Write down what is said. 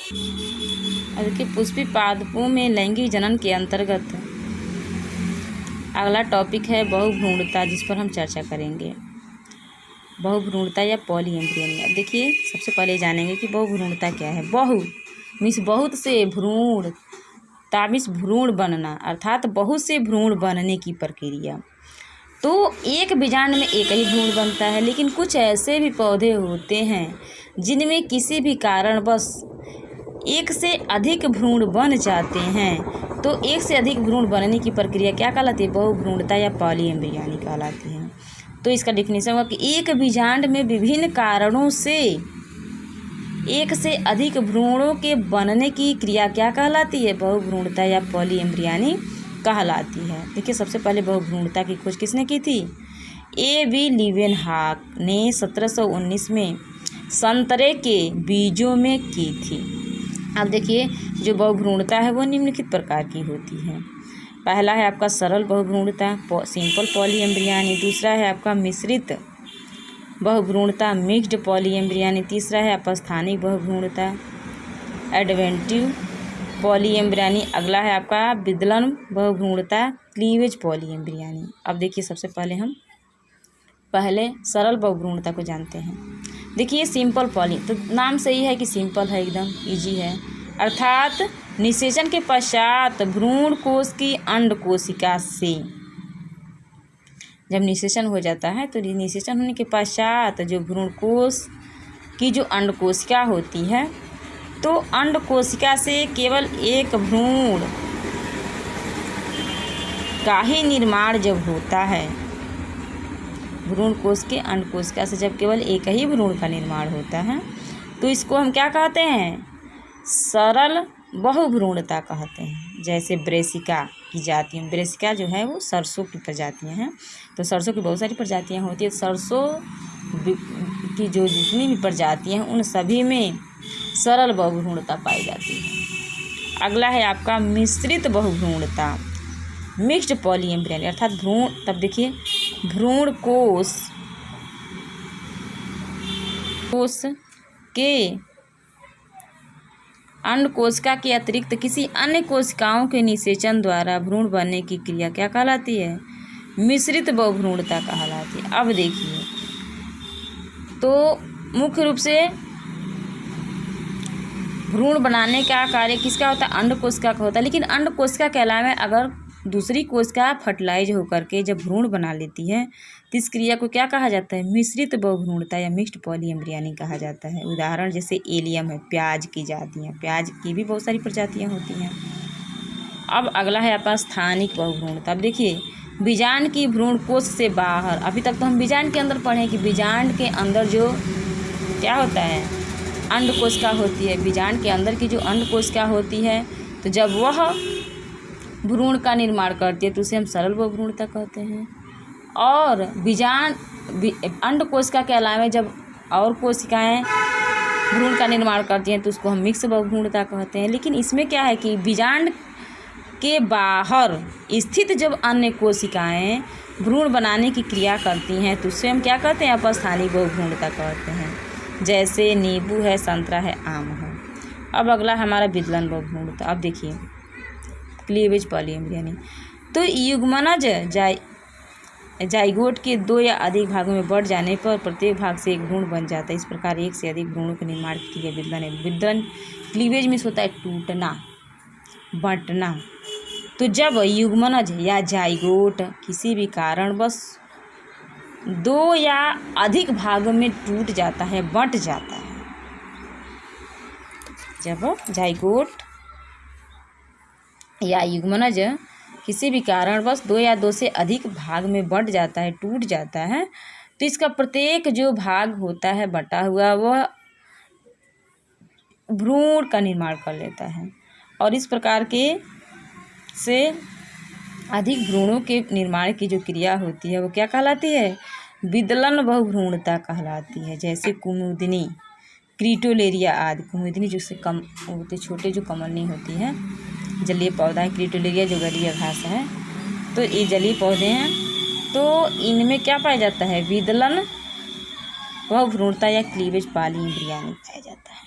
और देखिए पुष्पी पादपों में लैंगिक जनन के अंतर्गत अगला टॉपिक है बहुभ्रूणता, जिस पर हम चर्चा करेंगे। बहुभ्रूणता या पॉलीएम्ब्रियनी। अब देखिए सबसे पहले जानेंगे कि बहुभ्रूणता क्या है। बहु मीन्स बहुत से भ्रूण, मीन्स भ्रूण बनना, अर्थात बहुत से भ्रूण बनने की प्रक्रिया। तो एक बीजांड में एक ही भ्रूण बनता है, लेकिन कुछ ऐसे भी पौधे होते हैं जिनमें किसी भी कारणवश एक से अधिक भ्रूण बन जाते हैं। तो एक से अधिक भ्रूण बनने की प्रक्रिया क्या कहलाती है? बहुभ्रूणता या पॉलीएम्ब्रियनी कहलाती है। तो इसका डेफिनेशन हुआ कि एक बीजांड में विभिन्न कारणों से एक से अधिक भ्रूणों के बनने की क्रिया क्या कहलाती है? बहुभ्रूणता या पॉलीएम्ब्रियनी कहलाती है। देखिए सबसे पहले बहुभ्रूणता की खोज किसने की थी? A.V. लीवेनहॉक ने 1719 में संतरे के बीजों में की थी। अब देखिए जो बहुभ्रूणता है वो निम्नलिखित प्रकार की होती है। पहला है आपका सरल बहुभ्रूणता, सिंपल पॉलीएम्ब्रियनी। दूसरा है आपका मिश्रित बहुभ्रूणता, मिक्स्ड पॉलीएम्ब्रियनी। तीसरा है आपका स्थानिक बहुभ्रूणता, एडवेंटिव पॉलीएम्ब्रियनी। अगला है आपका विदलन बहुभ्रूणता, क्लीवेज पॉलीएम्ब्रियनी। अब देखिए सबसे पहले हम सरल बहुभ्रूणता को जानते हैं। देखिए सिंपल पॉली, तो नाम सही है कि सिंपल है, एकदम इजी है। अर्थात निषेचन के पश्चात भ्रूण कोश की अंड कोशिका से, जब निषेचन हो जाता है तो निषेचन होने के पश्चात जो भ्रूण कोश की जो अंड कोशिका होती है, तो अंड कोशिका से केवल एक भ्रूण का ही निर्माण जब होता है, भ्रूण कोश के अंड कोशिका से जब केवल एक ही भ्रूण का निर्माण होता है, तो इसको हम क्या कहते हैं? सरल बहुभ्रूणता कहते हैं। जैसे ब्रेसिका की जातियाँ, ब्रेसिका जो है वो सरसों की प्रजातियाँ हैं। तो सरसों की बहुत सारी प्रजातियाँ होती है। सरसों की जो जितनी भी प्रजातियाँ हैं उन सभी में सरल बहुभ्रूणता पाई जाती है। अगला है आपका मिश्रित बहुभ्रूणता, मिक्स्ड पॉलीएम्ब्रियनी। अर्थात भ्रूण, तब देखिए भ्रूण कोश के अंड कोशिका के अतिरिक्त किसी अन्य कोशिकाओं के निषेचन द्वारा भ्रूण बनने की क्रिया क्या कहलाती है? मिश्रित बहुभ्रूणता कहलाती है। अब देखिए तो मुख्य रूप से भ्रूण बनाने का कार्य किसका होता है? अंड कोशिका का होता है। लेकिन अंड कोशिका के अलावा अगर दूसरी कोशिका फर्टिलाइज होकर के जब भ्रूण बना लेती है तो इस क्रिया को क्या कहा जाता है? मिश्रित बहुभ्रूणता या मिक्स्ड पॉलीएम्ब्रियनी कहा जाता है। उदाहरण जैसे एलियम है, प्याज की जातियाँ, प्याज की भी बहुत सारी प्रजातियाँ होती हैं। अब अगला है आपका स्थानिक बहुभ्रूणता। अब देखिए बीजांड की भ्रूण कोश से बाहर, अभी तक तो हम बीजांड के अंदर पढ़े कि बीजांड के अंदर जो क्या होता है? अंड कोशिका होती है। बीजांड के अंदर की जो अंड कोशिका होती है, तो जब वह भ्रूण का निर्माण करती है तो उसे हम सरल बहुभ्रूणता कहते हैं। और अंड कोशिका के अलावा जब और कोशिकाएं भ्रूण का निर्माण करती हैं तो उसको हम मिक्स बहुभ्रूणता कहते हैं। लेकिन इसमें क्या है कि बीजांड के बाहर स्थित जब अन्य कोशिकाएं भ्रूण बनाने की क्रिया करती हैं तो उससे हम क्या कहते हैं? अपस्थानिक बहुभ्रूणता कहते हैं। जैसे नींबू है, संतरा है, आम है। अब अगला हमारा विदलन बहुभ्रूणता। अब देखिए क्लीवेज पॉलीएम्ब्रियनी। तो युग्मनज जाइगोट के दो या अधिक भागों में बढ़ जाने पर प्रत्येक भाग से एक भ्रूण बन जाता है। इस प्रकार एक से अधिक भ्रूणों के निर्माण की क्रिया विदलन है। विदलन क्लीवेज में होता है टूटना, बंटना। तो जब युग्मनज या जाइगोट किसी भी कारणवश दो या अधिक भागों में टूट जाता है, बंट जाता है, जब जाइगोट या युग्मनज किसी भी कारणवश दो या दो से अधिक भाग में बंट जाता है, टूट जाता है, तो इसका प्रत्येक जो भाग होता है बटा हुआ, वह भ्रूण का निर्माण कर लेता है। और इस प्रकार के से अधिक भ्रूणों के निर्माण की जो क्रिया होती है वो क्या कहलाती है? विदलन बहुभ्रूणता कहलाती है। जैसे कुमुदिनी, क्रीटोलेरिया आदि। कुमुदिनी जिससे कम होते छोटे जो कमलनी होती है, जलीय पौधा है। क्रीटोलेरिया जो गलीय घास है, तो ये जलीय पौधे हैं। तो इनमें क्या पाया जाता है? विदलन बहुभ्रूणता या क्लीवेज पॉलीएम्ब्रियनी पाया जाता है।